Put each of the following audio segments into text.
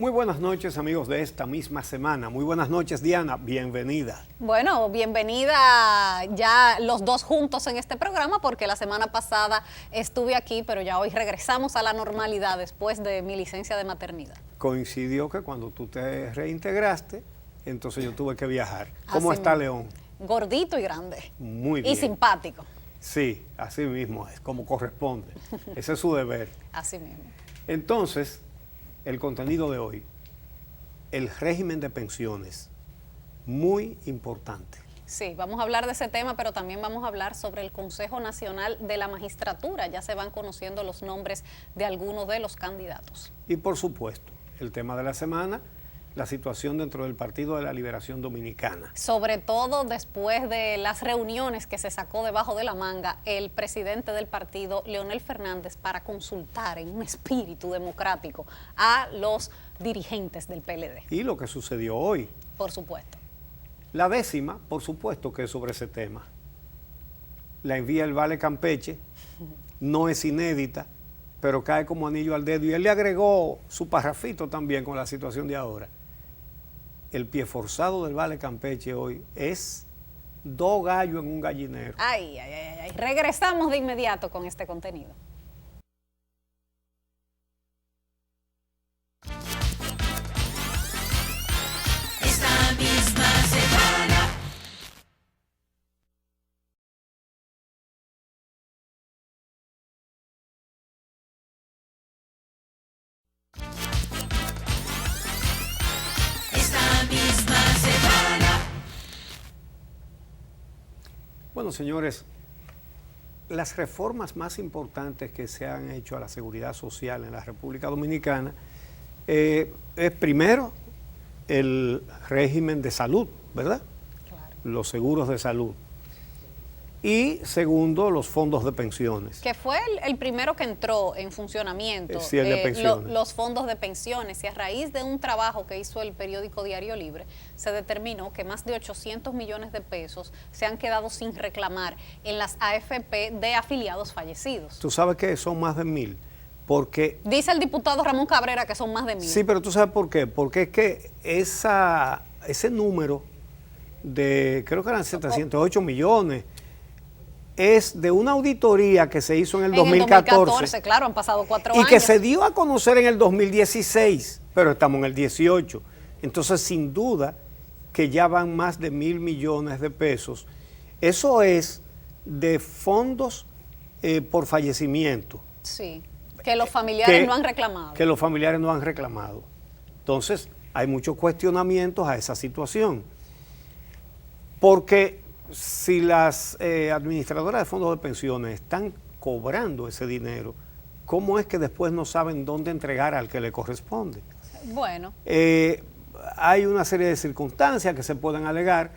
Muy buenas noches, amigos de esta misma semana. Muy buenas noches, Diana. Bienvenida. Bueno, bienvenida ya los dos juntos en este programa, porque la semana pasada estuve aquí, pero ya hoy regresamos a la normalidad después de mi licencia de maternidad. Coincidió que cuando tú te reintegraste, entonces yo tuve que viajar. ¿Cómo Así está mismo. León? Gordito y grande. Muy bien. Y simpático. Sí, así mismo es, como corresponde. Ese es su deber. Así mismo. Entonces, el contenido de hoy, el régimen de pensiones, muy importante. Sí, vamos a hablar de ese tema, pero también vamos a hablar sobre el Consejo Nacional de la Magistratura. Ya se van conociendo los nombres de algunos de los candidatos. Y por supuesto, el tema de la semana, la situación dentro del Partido de la Liberación Dominicana. Sobre todo después de las reuniones que se sacó debajo de la manga el presidente del partido, Leonel Fernández, para consultar en un espíritu democrático a los dirigentes del PLD. Y lo que sucedió hoy. Por supuesto. La décima, por supuesto que es sobre ese tema. La envía el Vale Campeche, no es inédita, pero cae como anillo al dedo. Y él le agregó su parrafito también con la situación de ahora. El pie forzado del Vale Campeche hoy es 2 gallos en un gallinero. Ay, ay, ay, ay. Regresamos de inmediato con este contenido. Esta misma semana. Esta misma semana. Bueno, señores, las reformas más importantes que se han hecho a la seguridad social en la República Dominicana es primero el régimen de salud, ¿verdad? Claro. Los seguros de salud. Y segundo, los fondos de pensiones. Que fue el primero que entró en funcionamiento, Sí, el de pensiones. los fondos de pensiones, y a raíz de un trabajo que hizo el periódico Diario Libre, se determinó que más de 800 millones de pesos se han quedado sin reclamar en las AFP de afiliados fallecidos. Tú sabes que son más de 1,000, porque... Dice el diputado Ramón Cabrera que son más de 1,000. Sí, pero tú sabes por qué. Porque es que ese número de, creo que eran 708 millones, es de una auditoría que se hizo en el 2014. 2014, claro, han pasado 4 años. Y que se dio a conocer en el 2016, pero estamos en el 18. Entonces, sin duda, que ya van más de 1,000 millones de pesos. Eso es de fondos por fallecimiento. Sí, que los familiares que- no han reclamado. Que los familiares no han reclamado. Entonces, hay muchos cuestionamientos a esa situación. Porque si las administradoras de fondos de pensiones están cobrando ese dinero, ¿cómo es que después no saben dónde entregar al que le corresponde? Bueno, Hay una serie de circunstancias que se pueden alegar,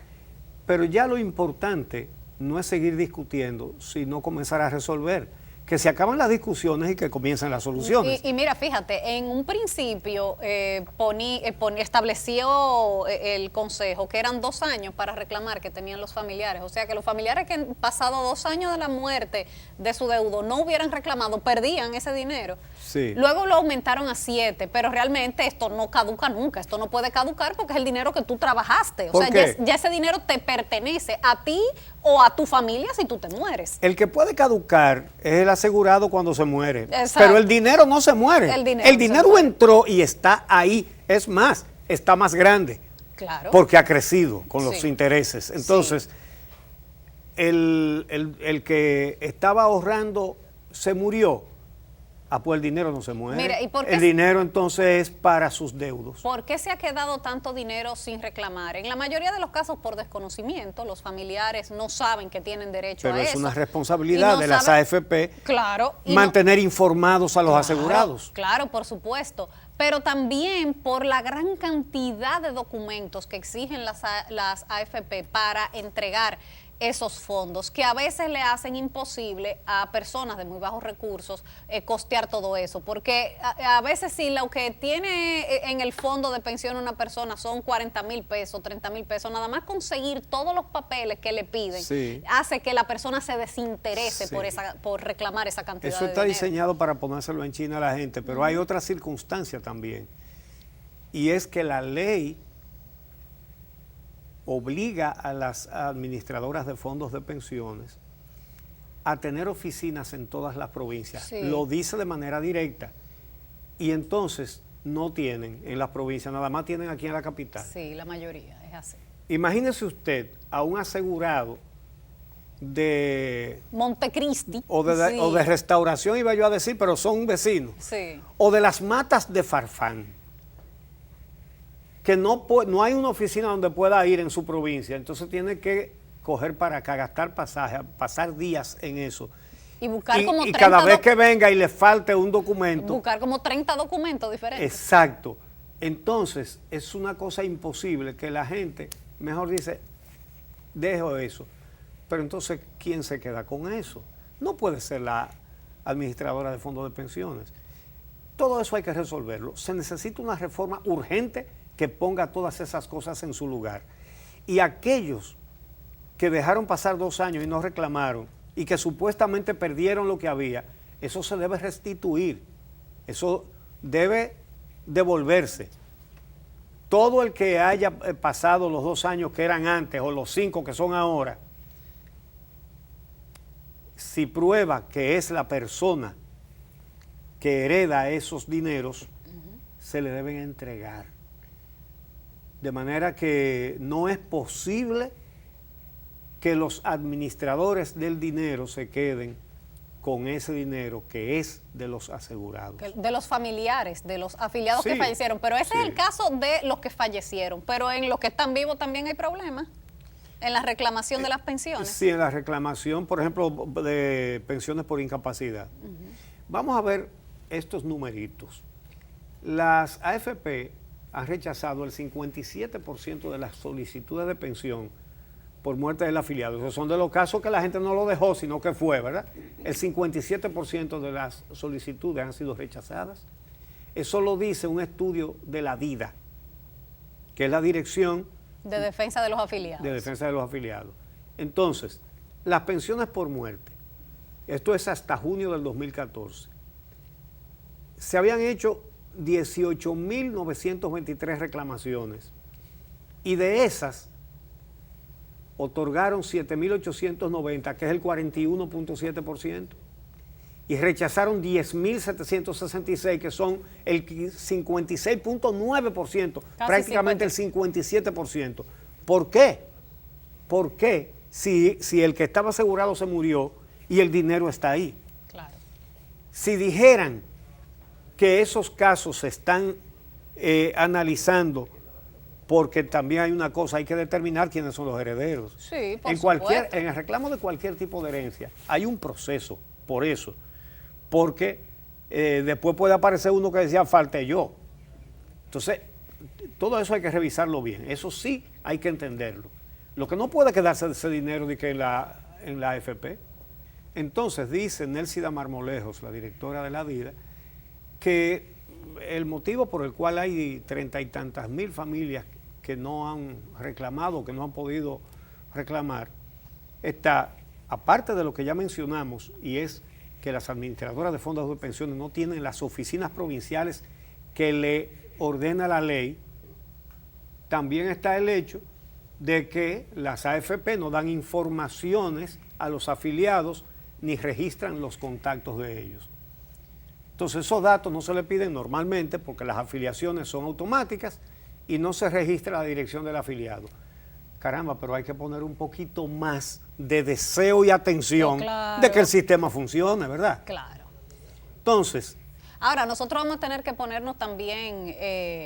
pero ya lo importante no es seguir discutiendo, sino comenzar a resolver. Que se acaban las discusiones y que comiencen las soluciones. y mira, fíjate, en un principio estableció el Consejo que eran 2 años para reclamar que tenían los familiares. O sea, que los familiares que han pasado 2 años de la muerte de su deudo no hubieran reclamado, perdían ese dinero. Sí. Luego lo aumentaron a 7, pero realmente esto no caduca nunca. Esto no puede caducar porque es el dinero que tú trabajaste. O ¿Por sea, qué? ya ese dinero te pertenece a ti o a tu familia si tú te mueres. El que puede caducar es el asegurado cuando se muere. Exacto. Pero el dinero no se muere. El dinero no se muere. entró y está ahí. Es más, está más grande. Claro. Porque ha crecido con los Sí. intereses. Entonces, el que estaba ahorrando se murió. Ah, pues el dinero no se muere. Mira, ¿y por qué el dinero entonces es para sus deudos. ¿Por qué se ha quedado tanto dinero sin reclamar? En la mayoría de los casos por desconocimiento, los familiares no saben que tienen derecho Pero a es eso. una Y responsabilidad no de las saben- AFP Claro. y mantener informados a los Claro, asegurados. Claro, por supuesto. Pero también por la gran cantidad de documentos que exigen las AFP para entregar esos fondos, que a veces le hacen imposible a personas de muy bajos recursos costear todo eso, porque a veces si lo que tiene en el fondo de pensión una persona son 40,000 pesos, 30,000 pesos, nada más conseguir todos los papeles que le piden, Sí. hace que la persona se desinterese Sí. por reclamar esa cantidad Eso de está dinero. diseñado para ponérselo en China a la gente, pero hay otra circunstancia también. y es que la ley obliga a las administradoras de fondos de pensiones a tener oficinas en todas las provincias. Sí. Lo dice de manera directa. Y entonces no tienen en las provincias, nada más tienen aquí en la capital. Sí, la mayoría es así. Imagínese usted a un asegurado de Montecristi. o de, sí. o de restauración, iba yo a decir, pero son vecinos, Sí. o de las matas de Farfán, que no hay una oficina donde pueda ir en su provincia, entonces tiene que coger para acá, gastar pasaje, pasar días en eso. Y buscar como Y 30 cada vez que venga y le falte un documento. buscar como 30 documentos diferentes. Exacto. Entonces, es una cosa imposible que la gente, mejor dice, dejo eso. Pero entonces, ¿quién se queda con eso? No puede ser la administradora de fondos de pensiones. Todo eso hay que resolverlo. Se necesita una reforma urgente que ponga todas esas cosas en su lugar. Y aquellos que dejaron pasar 2 años y no reclamaron y que supuestamente perdieron lo que había, eso se debe restituir. Eso debe devolverse. Todo el que haya pasado los 2 años que eran antes o los 5 que son ahora, si prueba que es la persona que hereda esos dineros, se le deben entregar. De manera que no es posible que los administradores del dinero se queden con ese dinero que es de los asegurados. De los familiares, de los afiliados Sí, que fallecieron. Pero ese sí. es el caso de los que fallecieron. Pero en los que están vivos también hay problemas. En la reclamación de las pensiones. Sí, en la reclamación, por ejemplo, de pensiones por incapacidad. Vamos a ver estos numeritos. Las AFP han rechazado el 57% de las solicitudes de pensión por muerte del afiliado. Esos son de los casos que la gente no lo dejó, sino que fue, ¿verdad? El 57% de las solicitudes han sido rechazadas. Eso lo dice un estudio de la DIDA, que es la Dirección De defensa de los afiliados. de Defensa de los Afiliados. Entonces, las pensiones por muerte, esto es hasta junio del 2014, se habían hecho 18.923 reclamaciones y de esas otorgaron 7.890, que es el 41.7%, y rechazaron 10.766, que son el 56.9%, prácticamente 50. el 57%. ¿Por qué? ¿Por qué si el que estaba asegurado se murió y el dinero está ahí? Claro. Si dijeran que esos casos se están analizando, porque también hay una cosa, hay que determinar quiénes son los herederos. Sí, por En el reclamo de cualquier tipo de herencia hay un proceso por eso, porque después puede aparecer uno que decía falté yo. Entonces, todo eso hay que revisarlo bien, eso sí hay que entenderlo. Lo que no puede quedarse de ese dinero de que en la AFP. Entonces dice Nelsida Marmolejos, la directora de la DIDA, que el motivo por el cual hay 30 y tantas mil familias que no han reclamado, que no han podido reclamar, está, aparte de lo que ya mencionamos, y es que las administradoras de fondos de pensiones no tienen las oficinas provinciales que le ordena la ley, también está el hecho de que las AFP no dan informaciones a los afiliados ni registran los contactos de ellos. Entonces esos datos no se le piden normalmente porque las afiliaciones son automáticas y no se registra la dirección del afiliado. Caramba, pero hay que poner un poquito más de deseo y atención Claro. de que el sistema funcione, ¿verdad? Claro. Entonces, Ahora, nosotros vamos a tener que ponernos también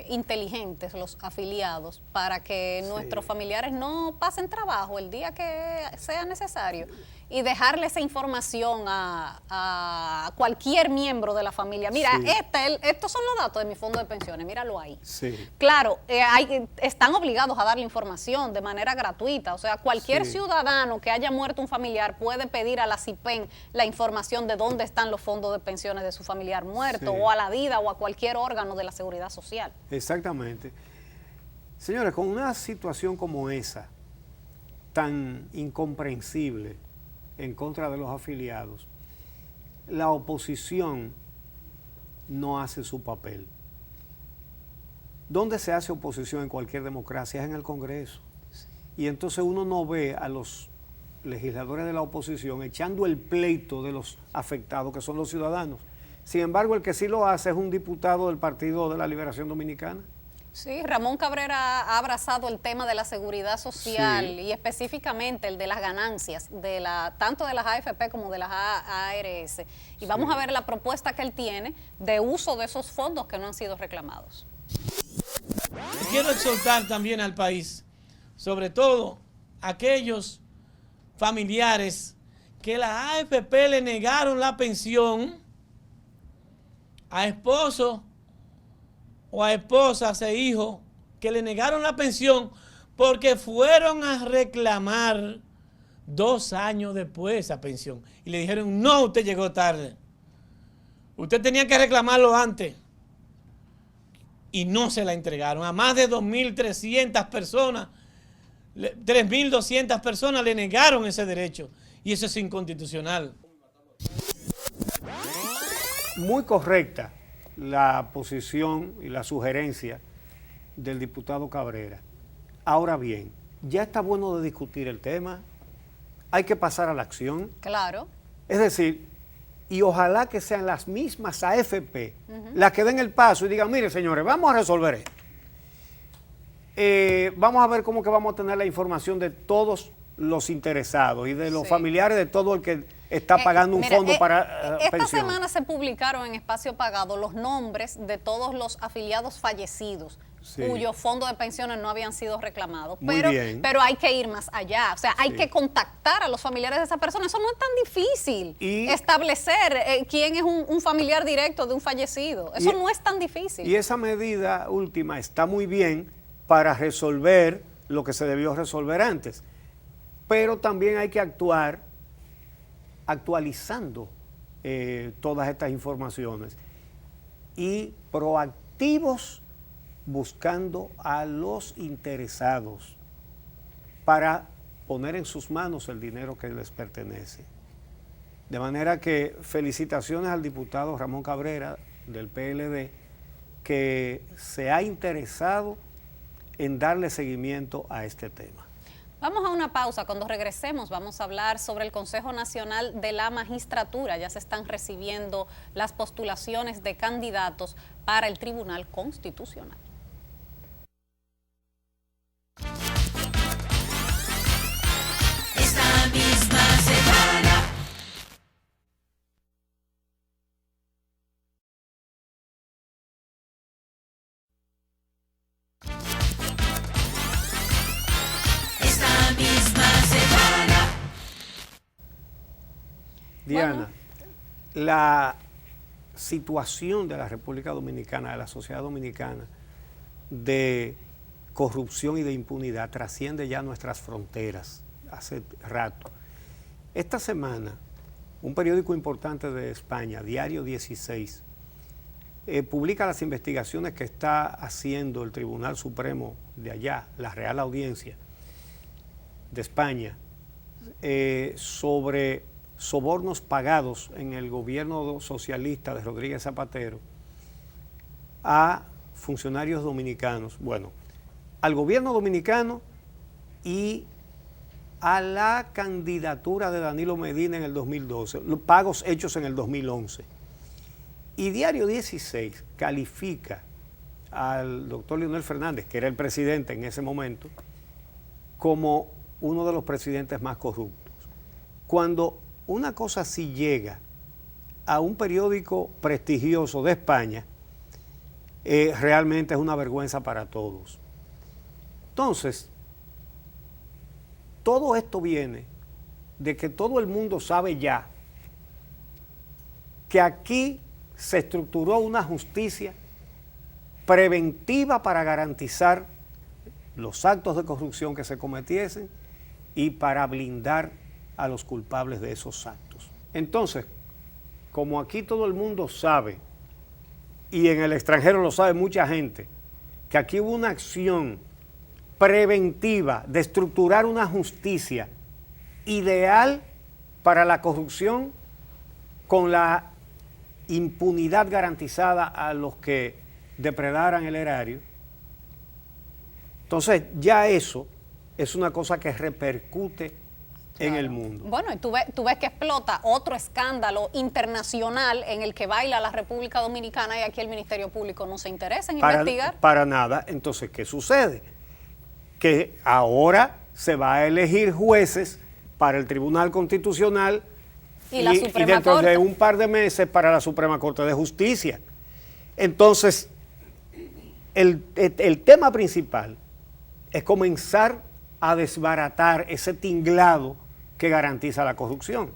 inteligentes, los afiliados, para que nuestros familiares no pasen trabajo el día que sea necesario y dejarle esa información a cualquier miembro de la familia. Mira, Sí. estos son los datos de mi fondo de pensiones, míralo ahí. sí. Claro, están obligados a darle información de manera gratuita. O sea, cualquier Sí. ciudadano que haya muerto un familiar puede pedir a la CIPEN la información de dónde están los fondos de pensiones de su familiar muerto, Sí. o a la DIDA, o a cualquier órgano de la seguridad social. Exactamente. Señores, con una situación como esa, tan incomprensible en contra de los afiliados, la oposición no hace su papel. ¿Dónde se hace oposición en cualquier democracia? Es en el Congreso. Y entonces uno no ve a los legisladores de la oposición echando el pleito de los afectados, que son los ciudadanos. Sin embargo, el que sí lo hace es un diputado del Partido de la Liberación Dominicana. Sí, Ramón Cabrera ha abrazado el tema de la seguridad social Sí. y específicamente el de las ganancias, tanto de las AFP como de las ARS. Y vamos a ver la propuesta que él tiene de uso de esos fondos que no han sido reclamados. Quiero exhortar también al país, sobre todo aquellos familiares que la AFP le negaron la pensión a esposos o a esposas e hijos, que le negaron la pensión porque fueron a reclamar 2 años después esa pensión. Y le dijeron, no, usted llegó tarde. Usted tenía que reclamarlo antes. Y no se la entregaron. A más de 2.300 personas, 3.200 personas le negaron ese derecho. Y eso es inconstitucional. Muy correcta la posición y la sugerencia del diputado Cabrera. Ahora bien, ya está bueno de discutir el tema, hay que pasar a la acción. Claro. Es decir, y ojalá que sean las mismas AFP las que den el paso y digan, mire señores, vamos a resolver esto. Vamos a ver cómo que vamos a tener la información de todos los interesados y de los familiares de todo el que está pagando un fondo para esta pensión. semana se publicaron en Espacio Pagado los nombres de todos los afiliados fallecidos cuyos fondos de pensiones no habían sido reclamados. Muy bien. Pero hay que ir más allá. O sea, hay que contactar a los familiares de esa persona. Eso no es tan difícil. Y establecer quién es un familiar directo de un fallecido. Eso no es tan difícil. Y esa medida última está muy bien para resolver lo que se debió resolver antes. Pero también hay que actuar actualizando todas estas informaciones y proactivos buscando a los interesados para poner en sus manos el dinero que les pertenece. De manera que felicitaciones al diputado Ramón Cabrera del PLD, que se ha interesado en darle seguimiento a este tema. Vamos a una pausa. Cuando regresemos vamos a hablar sobre el Consejo Nacional de la Magistratura. Ya se están recibiendo las postulaciones de candidatos para el Tribunal Constitucional. Esta misma semana. Esta misma semana. Diana, la situación de la República Dominicana, de la sociedad dominicana, de corrupción y de impunidad trasciende ya nuestras fronteras hace rato. Esta semana, un periódico importante de España, Diario 16, publica las investigaciones que está haciendo el Tribunal Supremo de allá, la Real Audiencia de España, sobre sobornos pagados en el gobierno socialista de Rodríguez Zapatero a funcionarios dominicanos, bueno, al gobierno dominicano y a la candidatura de Danilo Medina en el 2012, los pagos hechos en el 2011. Y Diario 16 califica al doctor Leonel Fernández, que era el presidente en ese momento, como uno de los presidentes más corruptos. Cuando una cosa así llega a un periódico prestigioso de España, realmente es una vergüenza para todos. Entonces, todo esto viene de que todo el mundo sabe ya que aquí se estructuró una justicia preventiva para garantizar los actos de corrupción que se cometiesen y para blindar a los culpables de esos actos. Entonces, como aquí todo el mundo sabe, y en el extranjero lo sabe mucha gente, que aquí hubo una acción preventiva de estructurar una justicia ideal para la corrupción con la impunidad garantizada a los que depredaran el erario, Entonces, ya eso es una cosa que repercute en el mundo. Bueno, y tú ves que explota otro escándalo internacional en el que baila la República Dominicana y aquí el Ministerio Público no se interesa en investigar. Para nada. Entonces, ¿qué sucede? Que ahora se va a elegir jueces para el Tribunal Constitucional Y la Suprema dentro Corte. de un par de meses para la Suprema Corte de Justicia. Entonces, el tema principal es comenzar a desbaratar ese tinglado que garantiza la corrupción.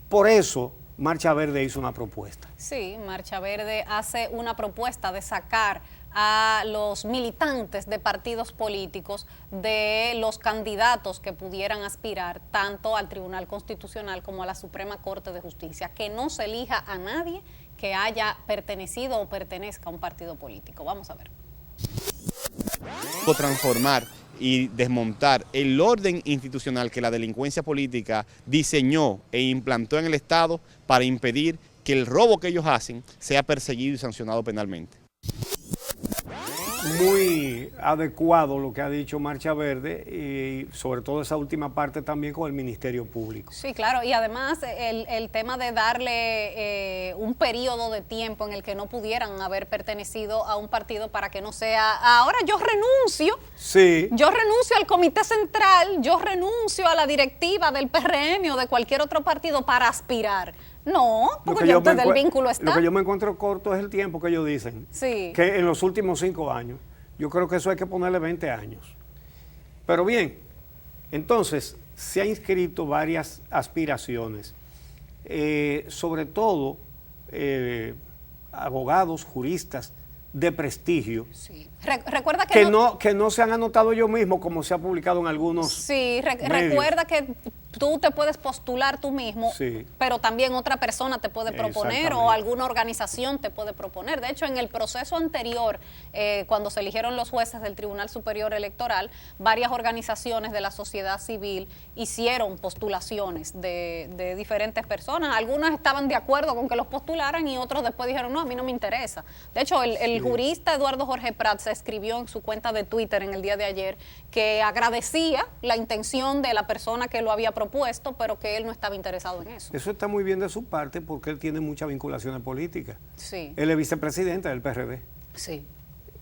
Por eso, Marcha Verde hizo una propuesta. Sí, Marcha Verde hace una propuesta de sacar a los militantes de partidos políticos de los candidatos que pudieran aspirar tanto al Tribunal Constitucional como a la Suprema Corte de Justicia, que no se elija a nadie que haya pertenecido o pertenezca a un partido político. Vamos a ver. Transformar y desmontar el orden institucional que la delincuencia política diseñó e implantó en el Estado para impedir que el robo que ellos hacen sea perseguido y sancionado penalmente. Muy adecuado lo que ha dicho Marcha Verde y sobre todo esa última parte también con el Ministerio Público. Sí, claro, y además el tema de darle un periodo de tiempo en el que no pudieran haber pertenecido a un partido para que no sea, ahora yo renuncio, Sí. yo renuncio al Comité Central, yo renuncio a la directiva del PRM o de cualquier otro partido para aspirar. No, porque ya usted el vínculo está. Lo que yo me encuentro corto es el tiempo que ellos dicen. Sí. Que en los últimos 5 años. Yo creo que eso hay que ponerle 20 años. Pero bien, entonces se han inscrito varias aspiraciones, sobre todo abogados, juristas de prestigio, Sí. Recuerda que no se han anotado yo mismo como se ha publicado en algunos Sí, medios. recuerda que tú te puedes postular tú mismo, Sí. pero también otra persona te puede proponer o Exactamente. alguna organización te puede proponer. De hecho, en el proceso anterior, cuando se eligieron los jueces del Tribunal Superior Electoral, varias organizaciones de la sociedad civil hicieron postulaciones de diferentes personas. Algunas estaban de acuerdo con que los postularan y otros después dijeron, no, a mí no me interesa. De hecho, el jurista Eduardo Jorge Prats escribió en su cuenta de Twitter en el día de ayer que agradecía la intención de la persona que lo había propuesto, pero que él no estaba interesado en eso. Eso está muy bien de su parte porque él tiene muchas vinculaciones políticas. Sí, Él es vicepresidente del PRD. sí.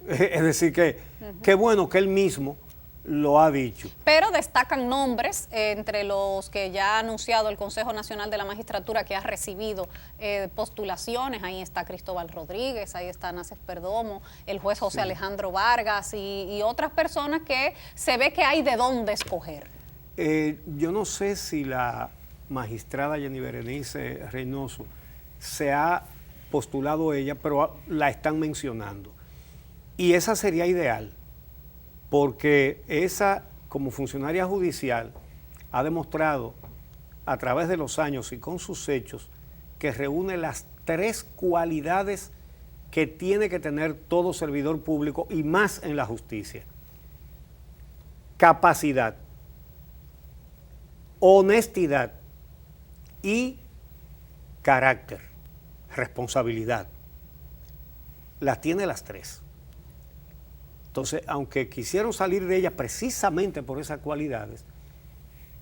Es decir, que qué bueno que él mismo lo ha dicho. Pero destacan nombres entre los que ya ha anunciado el Consejo Nacional de la Magistratura que ha recibido postulaciones. Ahí está Cristóbal Rodríguez, ahí está Nácer Perdomo, el juez José Alejandro Vargas y otras personas que se ve que hay de dónde escoger. Yo no sé si la magistrada Jenny Berenice Reynoso se ha postulado ella, pero la están mencionando. Y esa sería ideal, porque esa, como funcionaria judicial, ha demostrado a través de los años y con sus hechos que reúne las 3 cualidades que tiene que tener todo servidor público y más en la justicia: capacidad, honestidad y carácter, responsabilidad. Las tiene las 3. Entonces, aunque quisieron salir de ellas precisamente por esas cualidades,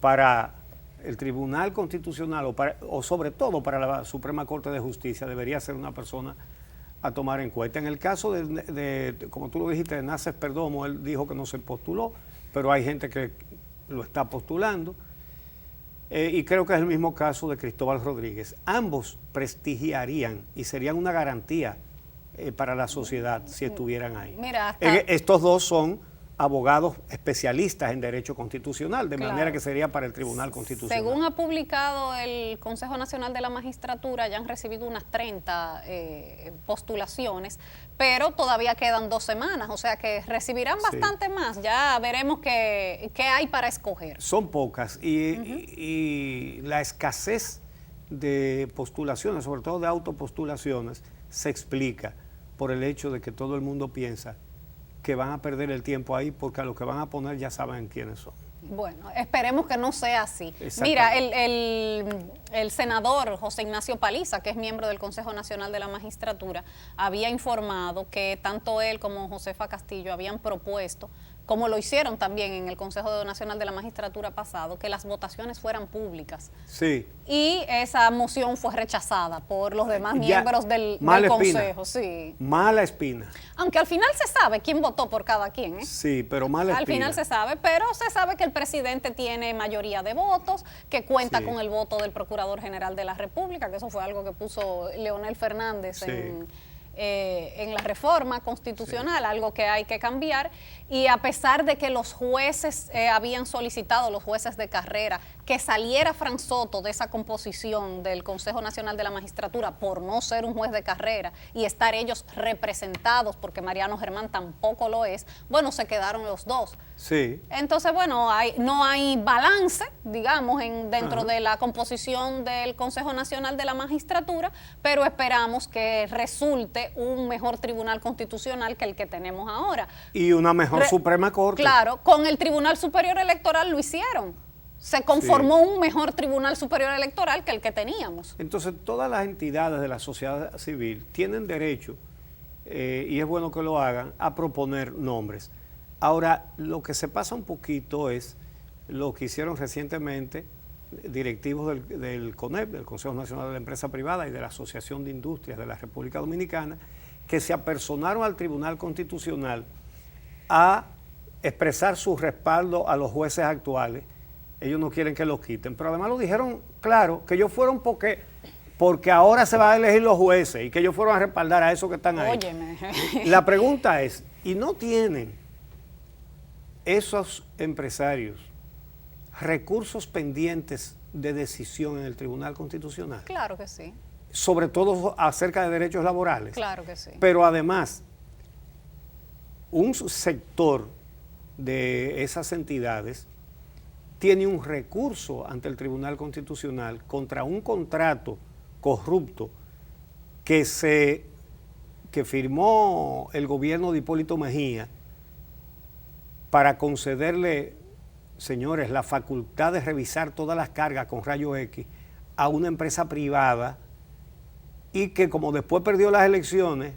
para el Tribunal Constitucional o sobre todo para la Suprema Corte de Justicia debería ser una persona a tomar en cuenta. En el caso como tú lo dijiste, de Nácer Perdomo, él dijo que no se postuló, pero hay gente que lo está postulando. Y creo que es el mismo caso de Cristóbal Rodríguez. Ambos prestigiarían y serían una garantía para la sociedad si estuvieran ahí. Mira, Estos dos son abogados especialistas en derecho constitucional, de Claro. manera que sería para el Tribunal Constitucional. Según ha publicado el Consejo Nacional de la Magistratura, ya han recibido unas 30 postulaciones, pero todavía quedan 2 semanas, o sea que recibirán Sí. bastante más. Ya veremos qué hay para escoger. Son pocas y la escasez de postulaciones, sobre todo de autopostulaciones, se explica por el hecho de que todo el mundo piensa que van a perder el tiempo ahí porque a los que van a poner ya saben quiénes son. Bueno, esperemos que no sea así. Exactamente. Mira, el senador José Ignacio Paliza, que es miembro del Consejo Nacional de la Magistratura, había informado que tanto él como Josefa Castillo habían propuesto como lo hicieron también en el Consejo Nacional de la Magistratura pasado, que las votaciones fueran públicas. Sí. Y esa moción fue rechazada por los demás Ya, miembros del mala espina. Consejo. Sí. Mala espina. Aunque al final se sabe quién votó por cada quien, ¿eh? Sí, pero mala Al espina. final se sabe, pero se sabe que el presidente tiene mayoría de votos, que cuenta Sí. con el voto del Procurador General de la República, que eso fue algo que puso Leonel Fernández Sí. en la reforma constitucional, algo que hay que cambiar. Y a pesar de que los jueces habían solicitado, los jueces de carrera, que saliera Fran Soto de esa composición del Consejo Nacional de la Magistratura por no ser un juez de carrera y estar ellos representados, porque Mariano Germán tampoco lo es, bueno, se quedaron los dos. Sí. Entonces, bueno, no hay balance, digamos, dentro Ajá. de la composición del Consejo Nacional de la Magistratura, pero esperamos que resulte un mejor Tribunal Constitucional que el que tenemos ahora. Y una mejor Suprema Corte. Claro, con el Tribunal Superior Electoral lo hicieron. Se conformó un mejor Tribunal Superior Electoral que el que teníamos. Entonces, todas las entidades de la sociedad civil tienen derecho, y es bueno que lo hagan, a proponer nombres. Ahora, lo que se pasa un poquito es lo que hicieron recientemente directivos del CONEP, del Consejo Nacional de la Empresa Privada y de la Asociación de Industrias de la República Dominicana, que se apersonaron al Tribunal Constitucional a expresar su respaldo a los jueces actuales. Ellos no quieren que los quiten, pero además lo dijeron claro, que ellos fueron porque ahora se van a elegir los jueces y que ellos fueron a respaldar a esos que están ahí. Óyeme. La pregunta es, ¿y no tienen esos empresarios recursos pendientes de decisión en el Tribunal Constitucional? Claro que sí, Sobre todo acerca de derechos laborales. claro que sí. Pero además, un sector de esas entidades tiene un recurso ante el Tribunal Constitucional contra un contrato corrupto que firmó el gobierno de Hipólito Mejía para concederle, señores, la facultad de revisar todas las cargas con rayo X a una empresa privada, y que como después perdió las elecciones,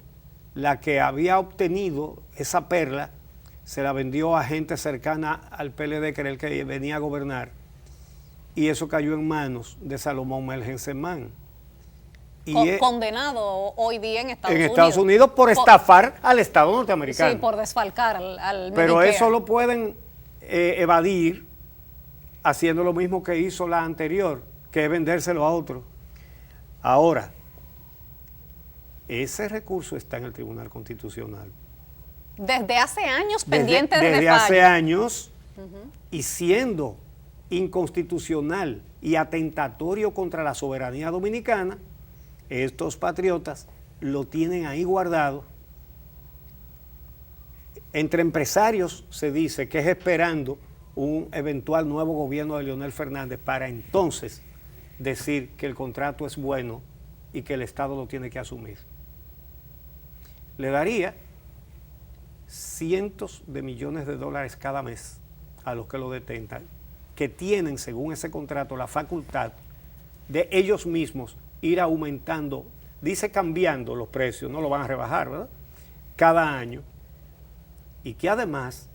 la que había obtenido esa perla se la vendió a gente cercana al PLD, que era el que venía a gobernar, y eso cayó en manos de Salomón Melgensemán. Y Condenado hoy día en Estados Unidos por estafar al Estado norteamericano. Sí, por desfalcar al Pero Medicare. eso lo pueden evadir haciendo lo mismo que hizo la anterior, que es vendérselo a otro. Ahora, ese recurso está en el Tribunal Constitucional. Desde hace años pendiente de desde fallo. hace años, y siendo inconstitucional y atentatorio contra la soberanía dominicana, estos patriotas lo tienen ahí guardado. Entre empresarios se dice que es esperando un eventual nuevo gobierno de Leonel Fernández para entonces decir que el contrato es bueno y que el Estado lo tiene que asumir. Le daría cientos de millones de dólares cada mes a los que lo detentan, que tienen, según ese contrato, la facultad de ellos mismos ir aumentando, dice cambiando los precios, no lo van a rebajar, ¿verdad?, cada año, y que además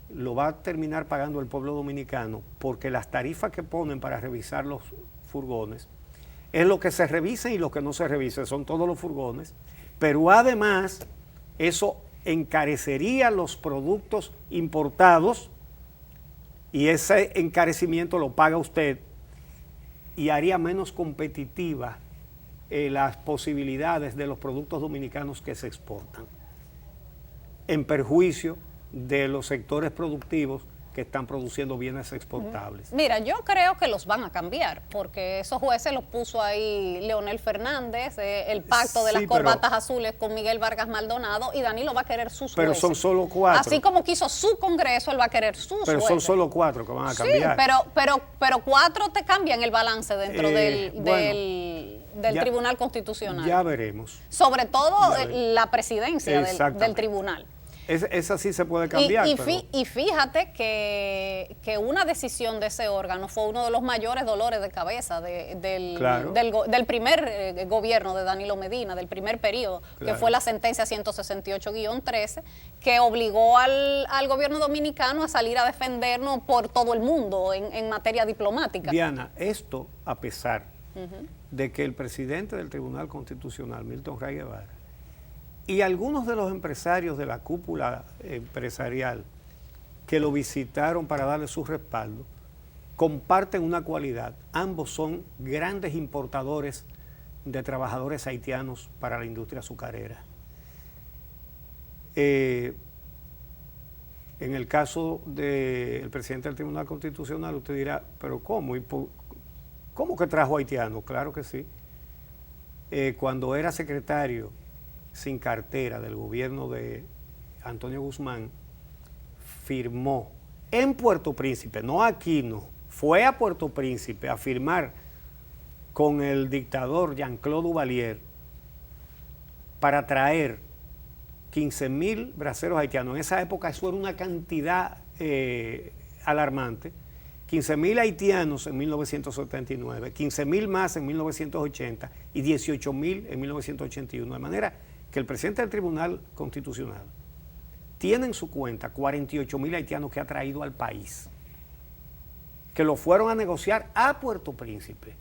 lo va a terminar pagando el pueblo dominicano, porque las tarifas que ponen para revisar los furgones es lo que se revisa y lo que no se revisa, son todos los furgones, pero además eso encarecería los productos importados, y ese encarecimiento lo paga usted, y haría menos competitiva las posibilidades de los productos dominicanos que se exportan, en perjuicio de los sectores productivos que están produciendo bienes exportables. Mira, yo creo que los van a cambiar, porque esos jueces los puso ahí Leonel Fernández, el pacto de Sí, las corbatas azules con Miguel Vargas Maldonado, y Danilo va a querer sus Pero jueces. son solo 4. Así como quiso su Congreso, él va a querer sus Pero jueces. son solo 4 que van a Sí, cambiar. pero 4 te cambian el balance dentro Bueno, del ya- Tribunal Constitucional. Ya veremos. Sobre todo Ya veremos. la presidencia del Exactamente. tribunal. Esa sí se puede cambiar. Y fíjate que una decisión de ese órgano fue uno de los mayores dolores de cabeza del primer gobierno de Danilo Medina, del primer periodo, que fue la sentencia 168-13, que obligó al gobierno dominicano a salir a defendernos por todo el mundo en materia diplomática. Diana, esto a pesar de que el presidente del Tribunal Constitucional, Milton Ray Guevara, y algunos de los empresarios de la cúpula empresarial que lo visitaron para darle su respaldo, comparten una cualidad. Ambos son grandes importadores de trabajadores haitianos para la industria azucarera. En el caso del presidente del Tribunal Constitucional, usted dirá, ¿pero cómo? ¿Cómo que trajo haitianos? Claro que sí. Cuando era secretario sin cartera del gobierno de Antonio Guzmán, firmó en Puerto Príncipe, no aquí, no, fue a Puerto Príncipe a firmar con el dictador Jean-Claude Duvalier para traer 15,000 braceros haitianos. En esa época eso era una cantidad alarmante. 15,000 haitianos en 1979, 15,000 más en 1980 y 18,000 en 1981. De manera que el presidente del Tribunal Constitucional tiene en su cuenta 48,000 haitianos que ha traído al país, que lo fueron a negociar a Puerto Príncipe.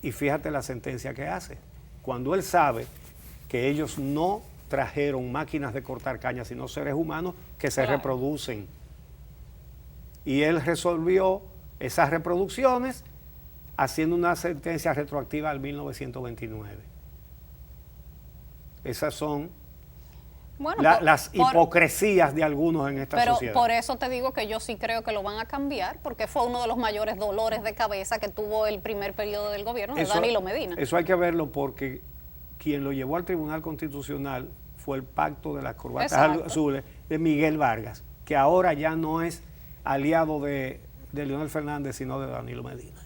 Y fíjate la sentencia que hace. Cuando él sabe que ellos no trajeron máquinas de cortar caña, sino seres humanos que se reproducen. Y él resolvió esas reproducciones haciendo una sentencia retroactiva al 1929. Esas son las hipocresías de algunos en esta sociedad. Pero por eso te digo que yo sí creo que lo van a cambiar, porque fue uno de los mayores dolores de cabeza que tuvo el primer periodo del gobierno de Danilo Medina. Eso hay que verlo porque quien lo llevó al Tribunal Constitucional fue el pacto de las corbatas azules de Miguel Vargas, que ahora ya no es aliado de Leonel Fernández, sino de Danilo Medina.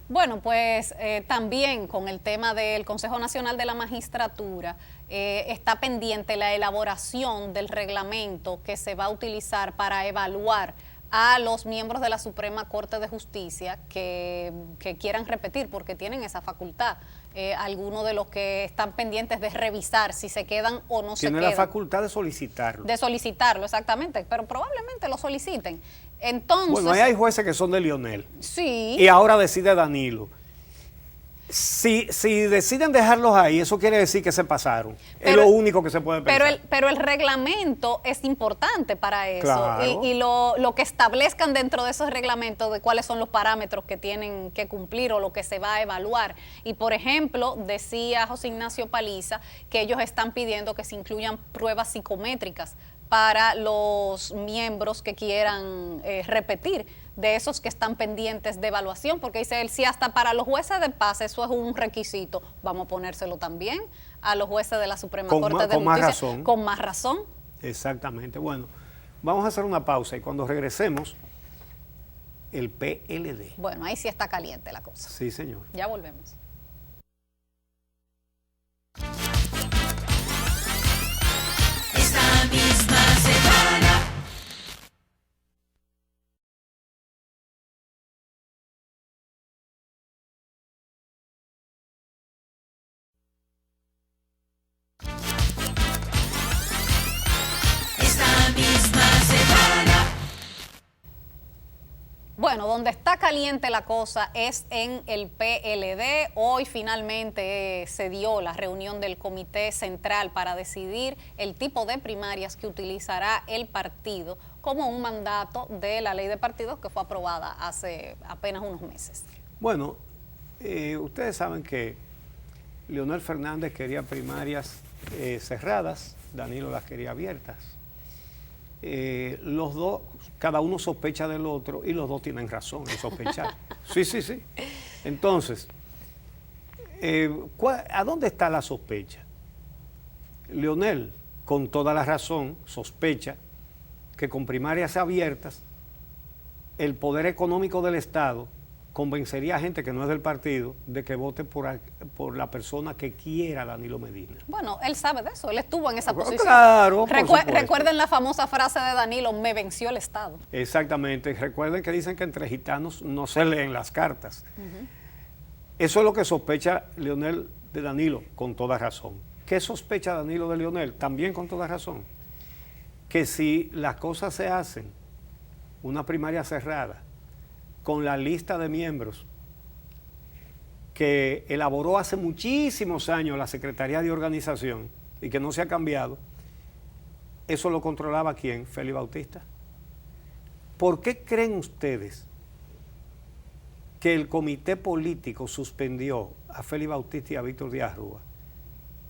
Bueno, pues también con el tema del Consejo Nacional de la Magistratura, está pendiente la elaboración del reglamento que se va a utilizar para evaluar a los miembros de la Suprema Corte de Justicia que quieran repetir, porque tienen esa facultad. Algunos de los que están pendientes de revisar si se quedan o no se quedan. Tienen la facultad de solicitarlo. De solicitarlo, exactamente, pero probablemente lo soliciten. Entonces, bueno, ahí hay jueces que son de Leonel. Sí. Y ahora decide Danilo. Si deciden dejarlos ahí, eso quiere decir que se pasaron. Es lo único que se puede pensar. Pero el reglamento es importante para eso. Claro. Y lo que establezcan dentro de esos reglamentos de cuáles son los parámetros que tienen que cumplir o lo que se va a evaluar. Y por ejemplo, decía José Ignacio Paliza que ellos están pidiendo que se incluyan pruebas psicométricas para los miembros que quieran repetir, de esos que están pendientes de evaluación, porque dice él, si hasta para los jueces de paz eso es un requisito, vamos a ponérselo también a los jueces de la Suprema Corte de Justicia. Más razón. Con más razón. Exactamente. Bueno, vamos a hacer una pausa y cuando regresemos, el PLD. Bueno, ahí sí está caliente la cosa. Sí, señor. Ya volvemos. Esta misma semana. Esta misma semana. Bueno, donde está caliente la cosa es en el PLD. Hoy finalmente se dio la reunión del Comité Central para decidir el tipo de primarias que utilizará el partido como un mandato de la ley de partidos que fue aprobada hace apenas unos meses. Bueno, ustedes saben que Leonel Fernández quería primarias cerradas, Danilo las quería abiertas. Los dos, cada uno sospecha del otro y los dos tienen razón en sospechar. Sí. Entonces, ¿a dónde está la sospecha? Leonel, con toda la razón, sospecha que con primarias abiertas, el poder económico del Estado, convencería a gente que no es del partido de que vote por la persona que quiera a Danilo Medina. Bueno, él sabe de eso, él estuvo en esa posición. Claro, por supuesto. Recuerden la famosa frase de Danilo, me venció el Estado. Exactamente. Recuerden que dicen que entre gitanos no se leen las cartas. Eso es lo que sospecha Leonel de Danilo, con toda razón. ¿Qué sospecha Danilo de Leonel? También con toda razón. Que si las cosas se hacen, una primaria cerrada, con la lista de miembros que elaboró hace muchísimos años la Secretaría de Organización y que no se ha cambiado, ¿eso lo controlaba quién? Félix Bautista. ¿Por qué creen ustedes que el comité político suspendió a Félix Bautista y a Víctor Díaz Rúa?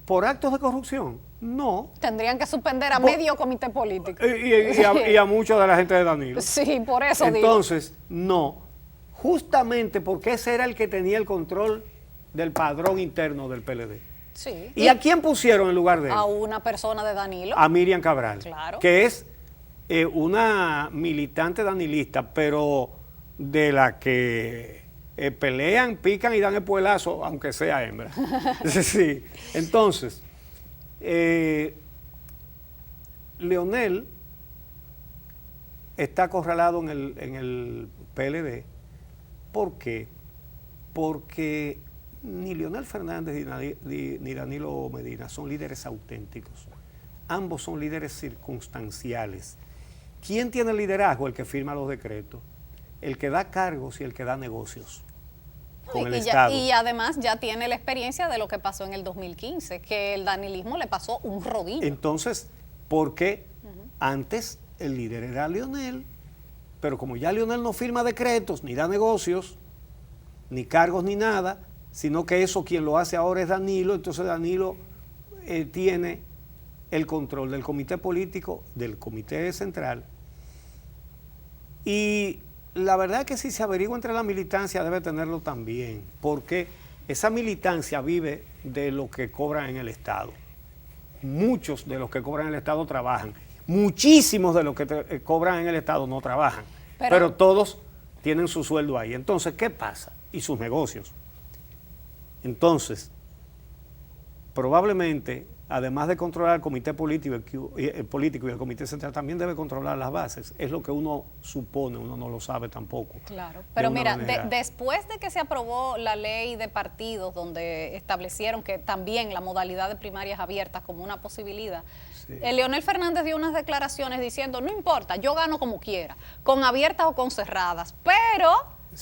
¿Por actos de corrupción? No. Tendrían que suspender a medio comité político. Y a mucha de la gente de Danilo. Sí, por eso Entonces, no. Justamente porque ese era el que tenía el control del padrón interno del PLD. Sí. ¿Y a quién pusieron en lugar de él? A una persona de Danilo. A Miriam Cabral. Claro. Que es una militante danilista, pero de la que pelean, pican y dan el puelazo, aunque sea hembra. Sí. Entonces, Leonel está acorralado en el PLD. ¿Por qué? Porque ni Leonel Fernández ni Danilo Medina son líderes auténticos. Ambos son líderes circunstanciales. ¿Quién tiene el liderazgo? El que firma los decretos, el que da cargos y el que da negocios con el Estado. Y además ya tiene la experiencia de lo que pasó en el 2015, que el danilismo le pasó un rodillo. Entonces, ¿por qué antes el líder era Leonel? Pero como ya Leonel no firma decretos, ni da negocios, ni cargos, ni nada, sino que eso quien lo hace ahora es Danilo, entonces Danilo tiene el control del comité político, del comité central. Y la verdad es que si se averigua entre la militancia debe tenerlo también, porque esa militancia vive de lo que cobran en el Estado. Muchos de los que cobran en el Estado trabajan. Muchísimos de los que cobran en el Estado no trabajan, pero todos tienen su sueldo ahí. Entonces, ¿qué pasa? Y sus negocios. Entonces, probablemente, además de controlar el comité político y el comité central, también debe controlar las bases. Es lo que uno supone, uno no lo sabe tampoco. Claro, pero mira, después de que se aprobó la ley de partidos, donde establecieron que también la modalidad de primarias abiertas como una posibilidad, Leonel Fernández dio unas declaraciones diciendo, no importa, yo gano como quiera, con abiertas o con cerradas, pero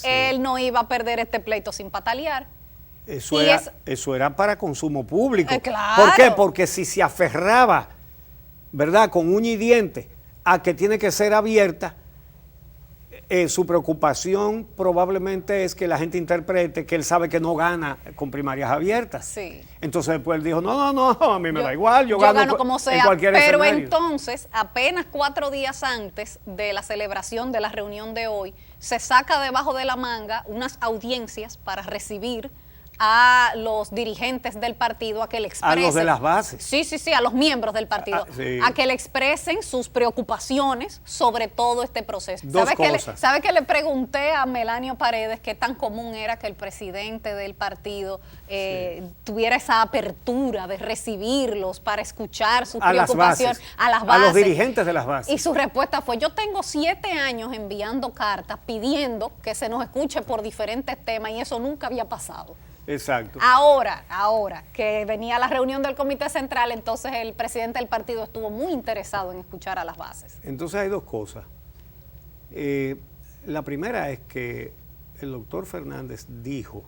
él no iba a perder este pleito sin patalear. Eso era para consumo público. Claro. ¿Por qué? Porque si se aferraba, ¿verdad?, con uña y diente a que tiene que ser abierta, su preocupación probablemente es que la gente interprete que él sabe que no gana con primarias abiertas. Sí. Entonces después él dijo, no, a mí me da igual, yo gano como sea, en cualquier pero escenario. Entonces, apenas 4 días antes de la celebración de la reunión de hoy, se saca debajo de la manga unas audiencias para recibir a los dirigentes del partido a que le expresen. A los de las bases. Sí, a los miembros del partido. Sí. A que le expresen sus preocupaciones sobre todo este proceso. Dos cosas. ¿Sabe que le pregunté a Melanio Paredes qué tan común era que el presidente del partido tuviera esa apertura de recibirlos para escuchar sus preocupaciones a las bases? A los dirigentes de las bases. Y su respuesta fue, yo tengo 7 años enviando cartas pidiendo que se nos escuche por diferentes temas y eso nunca había pasado. Exacto. Ahora que venía la reunión del Comité Central, entonces el presidente del partido estuvo muy interesado en escuchar a las bases. Entonces hay dos cosas. La primera es que el doctor Fernández dijo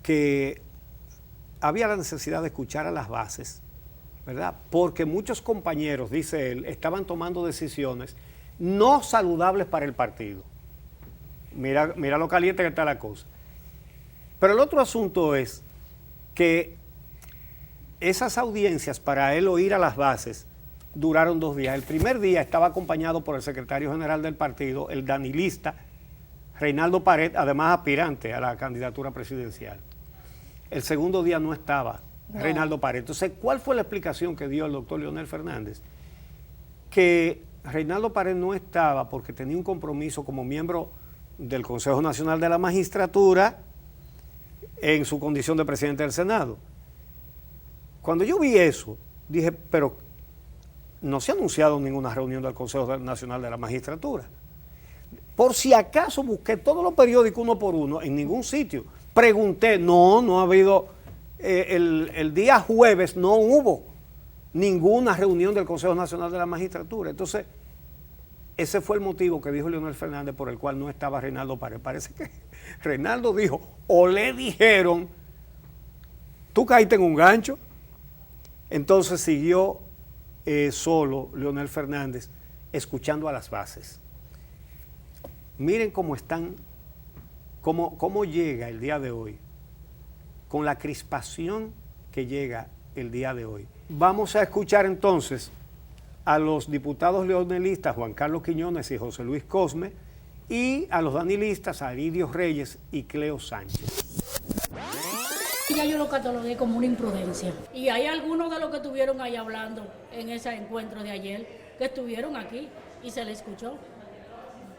que había la necesidad de escuchar a las bases, ¿verdad? Porque muchos compañeros, dice él, estaban tomando decisiones no saludables para el partido. Mira lo caliente que está la cosa. Pero el otro asunto es que esas audiencias para él oír a las bases duraron 2 días. El primer día estaba acompañado por el secretario general del partido, el danilista Reinaldo Pared, además aspirante a la candidatura presidencial. El segundo día no estaba Reinaldo Pared. Entonces, ¿cuál fue la explicación que dio el doctor Leonel Fernández? Que Reinaldo Pared no estaba porque tenía un compromiso como miembro del Consejo Nacional de la Magistratura en su condición de presidente del Senado. Cuando yo vi eso, dije, pero no se ha anunciado ninguna reunión del Consejo Nacional de la Magistratura. Por si acaso busqué todos los periódicos uno por uno, en ningún sitio. Pregunté, no ha habido, el día jueves no hubo ninguna reunión del Consejo Nacional de la Magistratura. Entonces, ese fue el motivo que dijo Leonel Fernández por el cual no estaba Reinaldo Paredes. Parece que Reinaldo dijo, o le dijeron, tú caíste en un gancho. Entonces siguió solo Leonel Fernández escuchando a las bases. Miren cómo están, cómo llega el día de hoy, con la crispación que llega el día de hoy. Vamos a escuchar entonces a los diputados leonelistas Juan Carlos Quiñones y José Luis Cosme y a los danilistas Aridio Reyes y Cleo Sánchez. Ya yo lo catalogué como una imprudencia. Y hay algunos de los que estuvieron ahí hablando en ese encuentro de ayer, que estuvieron aquí y se les escuchó.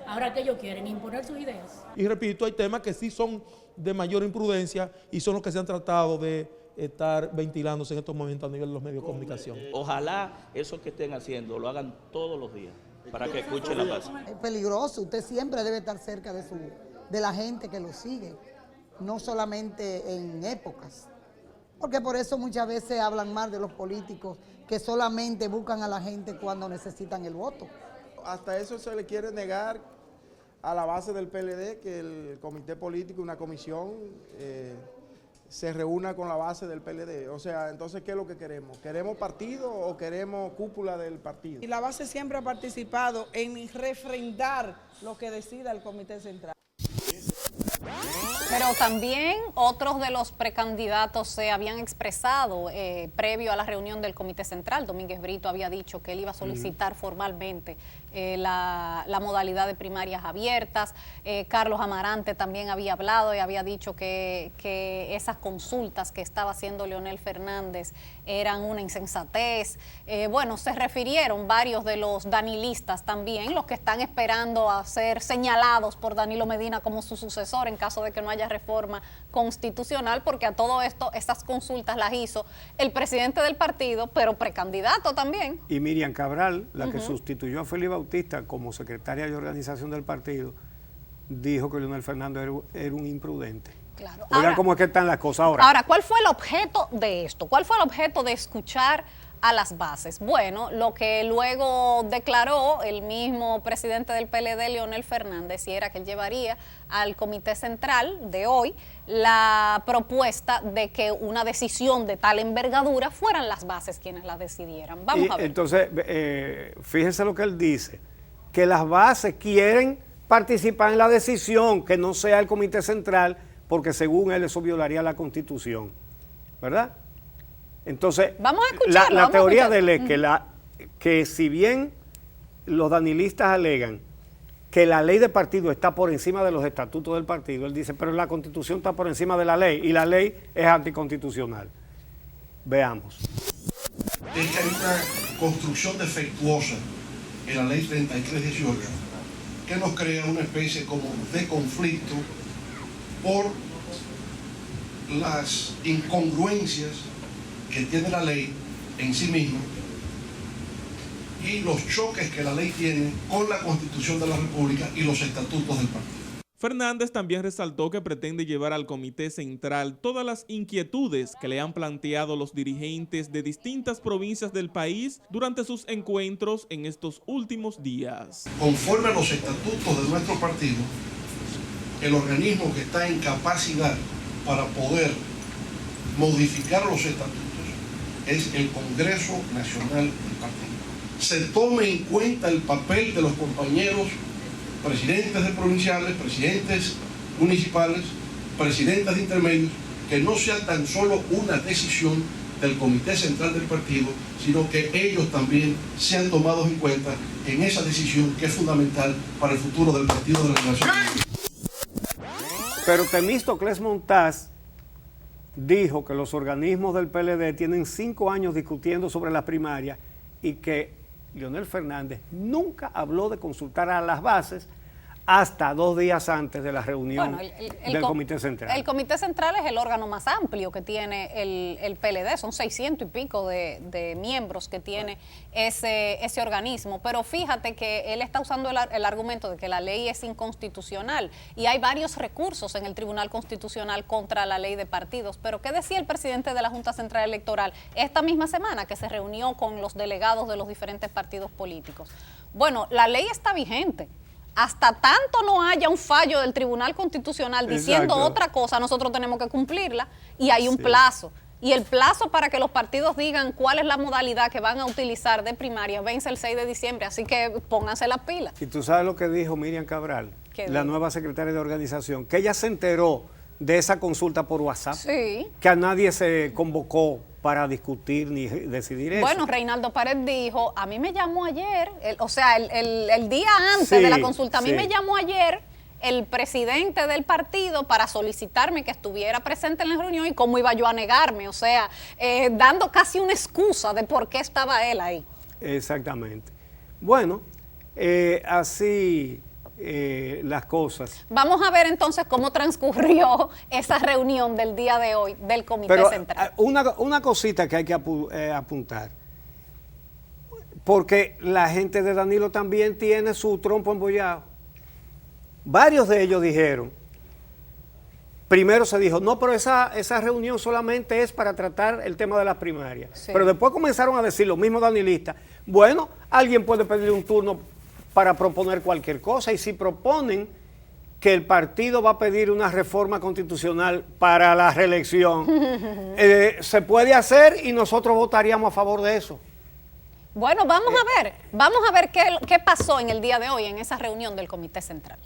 Ahora que ellos quieren imponer sus ideas. Y repito, hay temas que sí son de mayor imprudencia y son los que se han tratado de estar ventilándose en estos momentos a nivel de los medios de comunicación. Ojalá eso que estén haciendo lo hagan todos los días para que escuchen la base. Es peligroso, usted siempre debe estar cerca de la gente que lo sigue, no solamente en épocas, porque por eso muchas veces hablan mal de los políticos que solamente buscan a la gente cuando necesitan el voto. Hasta eso se le quiere negar a la base del PLD que el comité político, una comisión, se reúna con la base del PLD. O sea, entonces, ¿qué es lo que queremos? ¿Queremos partido o queremos cúpula del partido? Y la base siempre ha participado en refrendar lo que decida el comité central. Pero también otros de los precandidatos se habían expresado previo a la reunión del Comité Central. Domínguez Brito había dicho que él iba a solicitar formalmente la modalidad de primarias abiertas. Carlos Amarante también había hablado y había dicho que esas consultas que estaba haciendo Leonel Fernández eran una insensatez. Bueno, se refirieron varios de los danilistas también, los que están esperando a ser señalados por Danilo Medina como su sucesor en caso de que no haya reforma constitucional, porque a todo esto esas consultas las hizo el presidente del partido, pero precandidato también. Y Miriam Cabral, la que sustituyó a Félix Bautista como secretaria de organización del partido, dijo que Leonel Fernández era un imprudente. Claro. Oigan Ahora, cómo es que están las cosas ahora. Ahora, ¿cuál fue el objeto de esto? ¿Cuál fue el objeto de escuchar a las bases? Bueno, lo que luego declaró el mismo presidente del PLD, Leonel Fernández, y era que él llevaría al Comité Central de hoy la propuesta de que una decisión de tal envergadura fueran las bases quienes la decidieran. Vamos a ver. Entonces, fíjense lo que él dice, que las bases quieren participar en la decisión, que no sea el Comité Central, porque según él eso violaría la Constitución, ¿verdad? Entonces, vamos a escucharlo, la teoría de él es escuchar. que si bien los danilistas alegan que la ley de partido está por encima de los estatutos del partido, él dice, pero la Constitución está por encima de la ley y la ley es anticonstitucional. Veamos. Es que hay una construcción defectuosa en la ley 3318 que nos crea una especie como de conflicto por las incongruencias que tiene la ley en sí misma y los choques que la ley tiene con la Constitución de la República y los estatutos del partido. Fernández también resaltó que pretende llevar al Comité Central todas las inquietudes que le han planteado los dirigentes de distintas provincias del país durante sus encuentros en estos últimos días. Conforme a los estatutos de nuestro partido, el organismo que está en capacidad para poder modificar los estatutos es el Congreso Nacional del Partido. Se tome en cuenta el papel de los compañeros presidentes de provinciales, presidentes municipales, presidentes de intermedios, que no sea tan solo una decisión del Comité Central del Partido, sino que ellos también sean tomados en cuenta en esa decisión que es fundamental para el futuro del Partido de la Nación. Pero Temístocles Montaz dijo que los organismos del PLD tienen 5 años discutiendo sobre las primarias y que Leonel Fernández nunca habló de consultar a las bases hasta 2 días antes de la reunión Bueno, del Comité Central. El Comité Central es el órgano más amplio que tiene el PLD, son 600 y pico de miembros que tiene ese organismo, pero fíjate que él está usando el argumento de que la ley es inconstitucional y hay varios recursos en el Tribunal Constitucional contra la ley de partidos, pero ¿qué decía el presidente de la Junta Central Electoral esta misma semana que se reunió con los delegados de los diferentes partidos políticos? Bueno, la ley está vigente. Hasta tanto no haya un fallo del Tribunal Constitucional diciendo otra cosa, nosotros tenemos que cumplirla y hay un plazo. Y el plazo para que los partidos digan cuál es la modalidad que van a utilizar de primaria vence el 6 de diciembre, así que pónganse las pilas. Y tú sabes lo que dijo Miriam Cabral, la nueva secretaria de organización, que ella se enteró de esa consulta por WhatsApp, que a nadie se convocó para discutir ni decidir eso. Bueno, Reinaldo Pared dijo, a mí me llamó ayer, el día antes de la consulta, a mí me llamó ayer el presidente del partido para solicitarme que estuviera presente en la reunión y cómo iba yo a negarme, o sea, dando casi una excusa de por qué estaba él ahí. Exactamente. Bueno, así las cosas. Vamos a ver entonces cómo transcurrió esa reunión del día de hoy del Comité Central. Una cosita que hay que apuntar, porque la gente de Danilo también tiene su trompo embollado. Varios de ellos dijeron, primero se dijo, no, pero esa reunión solamente es para tratar el tema de las primarias. Pero después comenzaron a decir los mismos danilistas, bueno, alguien puede pedir un turno para proponer cualquier cosa, y si proponen que el partido va a pedir una reforma constitucional para la reelección, se puede hacer y nosotros votaríamos a favor de eso. Bueno, vamos a ver qué pasó en el día de hoy en esa reunión del Comité Central.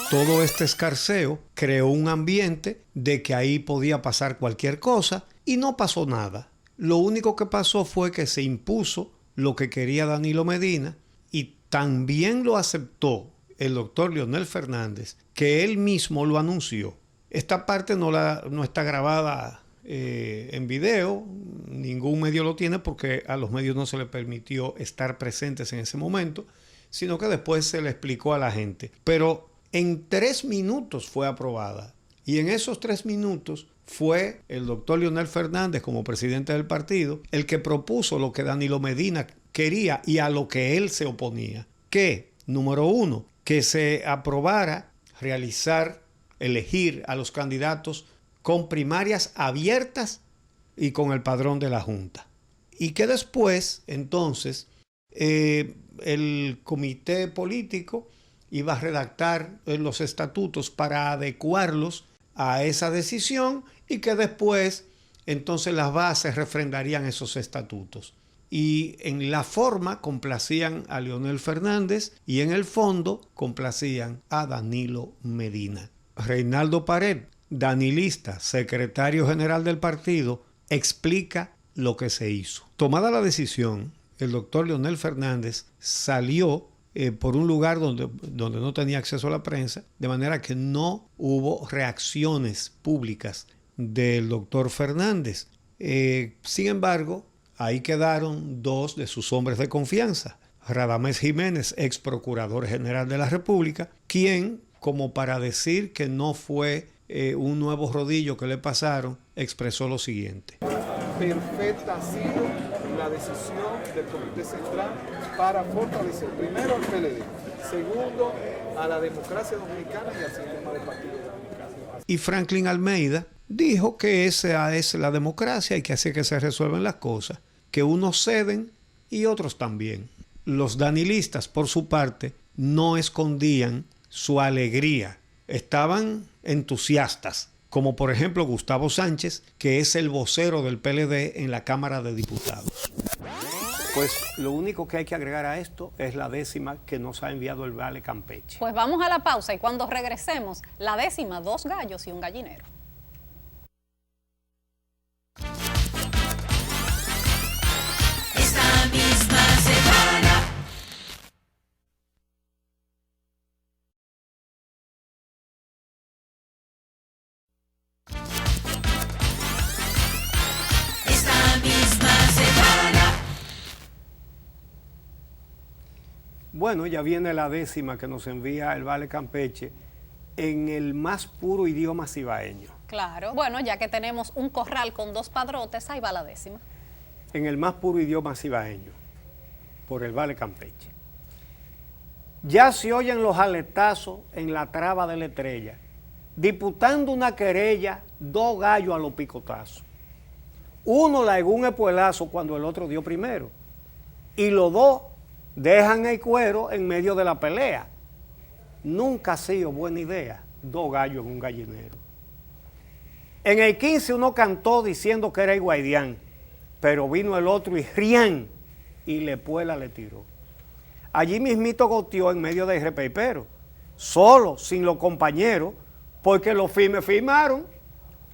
Todo este escarceo creó un ambiente de que ahí podía pasar cualquier cosa y no pasó nada. Lo único que pasó fue que se impuso lo que quería Danilo Medina y también lo aceptó el doctor Leonel Fernández, que él mismo lo anunció. Esta parte no está grabada en video, ningún medio lo tiene porque a los medios no se les permitió estar presentes en ese momento, sino que después se le explicó a la gente. Pero en 3 minutos fue aprobada y en esos 3 minutos fue el doctor Leonel Fernández como presidente del partido el que propuso lo que Danilo Medina quería y a lo que él se oponía. Que, número 1, que se aprobara elegir a los candidatos con primarias abiertas y con el padrón de la Junta. Y que después, entonces, el comité político iba a redactar los estatutos para adecuarlos a esa decisión y que después entonces las bases refrendarían esos estatutos. Y en la forma complacían a Leonel Fernández y en el fondo complacían a Danilo Medina. Reinaldo Pared, danilista, secretario general del partido, explica lo que se hizo. Tomada la decisión, el doctor Leonel Fernández salió por un lugar donde no tenía acceso a la prensa, de manera que no hubo reacciones públicas del doctor Fernández. Sin embargo, ahí quedaron 2 de sus hombres de confianza. Radamés Jiménez, ex procurador general de la República, quien, como para decir que no fue un nuevo rodillo que le pasaron, expresó lo siguiente. Perfecta ha sido la decisión del Comité Central para fortalecer primero al PLD, segundo a la democracia dominicana y al sistema de partidos dominicanos. Y Franklin Almeida dijo que esa es la democracia y que así que se resuelven las cosas, que unos ceden y otros también. Los danilistas, por su parte, no escondían su alegría, estaban entusiastas, como por ejemplo Gustavo Sánchez, que es el vocero del PLD en la Cámara de Diputados. Pues lo único que hay que agregar a esto es la 10ª que nos ha enviado el Vale Campeche. Pues vamos a la pausa y cuando regresemos, la 10ª, 2 gallos y un gallinero. Esta misma semana. Bueno, ya viene la 10ª que nos envía el Vale Campeche en el más puro idioma cibaeño. Claro. Bueno, ya que tenemos un corral con 2 padrotes, ahí va la 10ª. En el más puro idioma cibaeño, por el Vale Campeche. Ya se oyen los aletazos en la traba de la Estrella, disputando una querella, 2 gallos a los picotazos. Uno le dio un espuelazo cuando el otro dio primero, y los 2 dejan el cuero en medio de la pelea. Nunca ha sido buena idea, 2 gallos en un gallinero. En el 15 uno cantó diciendo que era el guaidián, pero vino el otro y rián, y la espuela le tiró. Allí mismito goteó en medio del repeipero, solo, sin los compañeros, porque los firmes firmaron,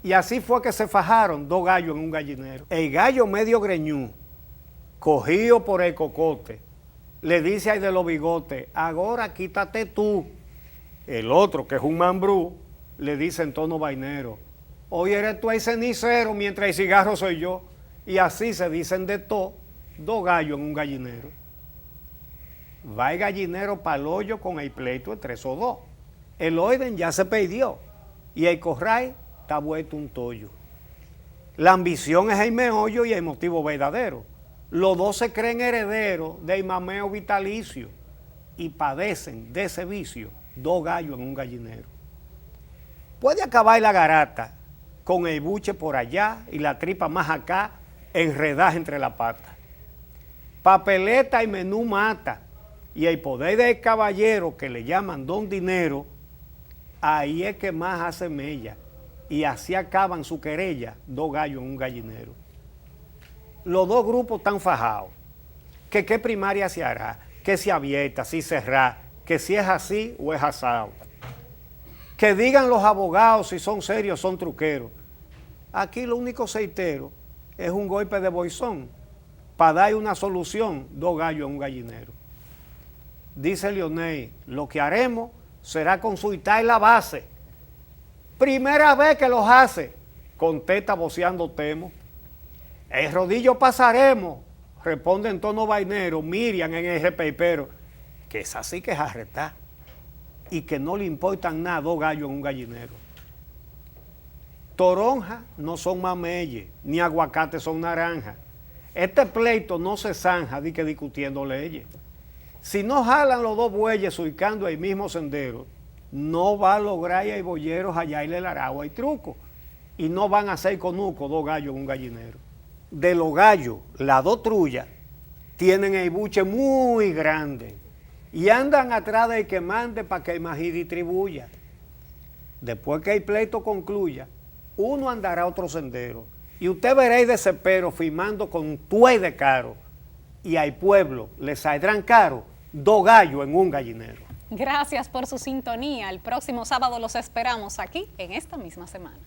y así fue que se fajaron 2 gallos en un gallinero. El gallo medio greñú, cogido por el cocote, le dice al de los bigotes, ahora quítate tú. El otro, que es un mambrú, le dice en tono vainero, hoy eres tú el cenicero mientras el cigarro soy yo. Y así se dicen de todo, 2 gallos en un gallinero. Va el gallinero para el hoyo con el pleito de 3 o 2. El orden ya se perdió y el corral está vuelto un tollo. La ambición es el meollo y el motivo verdadero. Los 2 se creen herederos del mameo vitalicio y padecen de ese vicio 2 gallos en un gallinero. Puede acabar la garata con el buche por allá y la tripa más acá enredada entre la pata. Papeleta y menú mata, y el poder del caballero que le llaman don dinero, ahí es que más hace mella, y así acaban su querella 2 gallos en un gallinero. Los 2 grupos están fajados, que qué primaria se hará, que si abierta, si cerrada, que si es así o es asado. Que digan los abogados si son serios o son truqueros. Aquí lo único certero es un golpe de boizón para dar una solución, 2 gallos en un gallinero. Dice Leonel, lo que haremos será consultar la base. Primera vez que los hace, contesta voceando Temo. El rodillo pasaremos, responde en tono vainero Miriam en el repeipero, que es así que es arrestar y que no le importan nada 2 gallos en un gallinero. Toronja no son mameyes, ni aguacate son naranjas. Este pleito no se zanja de que discutiendo leyes. Si no jalan los 2 bueyes surcando el mismo sendero, no va a lograr el bollero hallarle el aragua y truco, y no van a hacer conuco 2 gallos en un gallinero. De los gallos, las 2 trullas tienen el buche muy grande y andan atrás del que mande para que el mají distribuya. Después que el pleito concluya, uno andará otro sendero y usted verá el desespero firmando con tuey de caro, y al pueblo le saldrán caro 2 gallos en un gallinero. Gracias por su sintonía. El próximo sábado los esperamos aquí en esta misma semana.